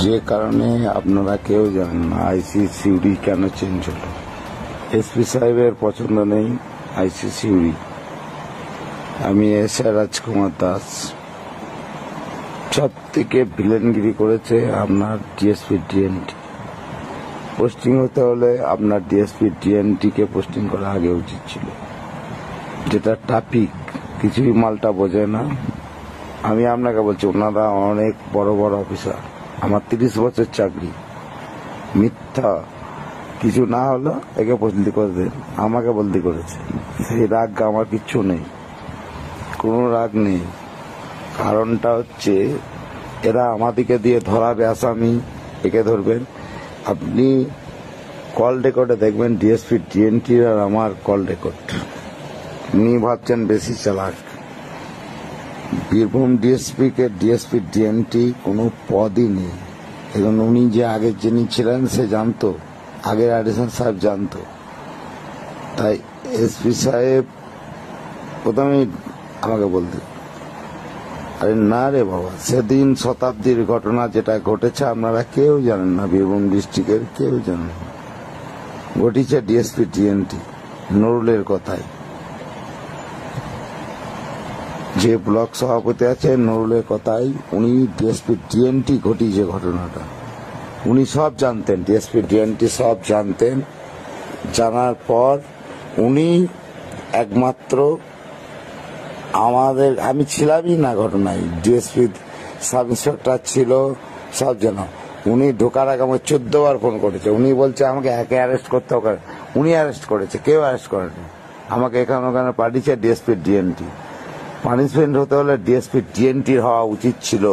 যে কারণে আপনারা কেউ জানেন না আইসিসিউডি কেন চেঞ্জ হলো। এসপি সাহেবের পছন্দ নেই আইসিসিউডি। আমি এসআই রাজকুমার দাস। সব থেকে ভিলেনগিরি করেছে আপনার ডিএসপি ডিএনটি। পোস্টিং হতে হলে আপনার ডিএসপি ডিএনটি কে পোস্টিং করা আগে উচিত ছিল, যেটা ট্রাফিক কিছুই মালটা বোঝে না। আমি আপনাকে বলছি, ওনারা অনেক বড় বড় অফিসার। আমার 30 বছর চাকরি, মিথ্যা কিছু না হলো একে বদলি করে দেন, আমাকে বদলি করেছে। সেই রাগ আমার কিচ্ছু নেই, কোনো রাগ নেই। কারণটা হচ্ছে এরা আমাদেরকে দিয়ে ধরাবে আসামি, একে ধরবেন। আপনি কল রেকর্ডে দেখবেন ডিএসপি ডিএনটি আর আমার কল রেকর্ড। উনি ভাবছেন বেশি চালাক। বীরভূম ডিএসপি কে ডিএসপি ডিএনটি কোনো পদই নেই। এখন উনি যে আগে যিনি ছিলেন সে জানতো, আগের অ্যাডিশন সাহেব জানতো। তাই এসপি সাহেব প্রথমে আমাকে বলতে, আরে না রে বাবা, সেদিন শতাব্দীর ঘটনা যেটা ঘটেছে আপনারা কেউ জানেন না, বীরভূম ডিস্ট্রিক্টের কেউ জানেন না। ঘটিছে ডিএসপি ডিএনটি নুরুলের কথায়। যে ব্লক সভাপতি আছে নুরুলের কথাই, উনি ডিএসপি ডিএনটি ঘটিয়েছে ঘটনাটা। উনি সব জানতেন, ডিএসপি ডিএনটি সব জানতেন। জানার পর উনি একমাত্র আমাদের, আমি ছিলামই না ঘটনায়, ডিএসপি সাব ইন্সপেক্টর ছিল, সব যেন। উনি ঢোকার আগে আমাকে 14 বার ফোন করেছে। উনি বলছে আমাকে একে অ্যারেস্ট করতে হবে। উনি অ্যারেস্ট করেছে, কেউ অ্যারেস্ট করেনি। আমাকে এখানে ওখানে পাঠিয়েছে ডিএসপি ডিএনটি। পানিশমেন্ট হতে হলে ডিএসপি ডিএনটির হওয়া উচিত ছিল।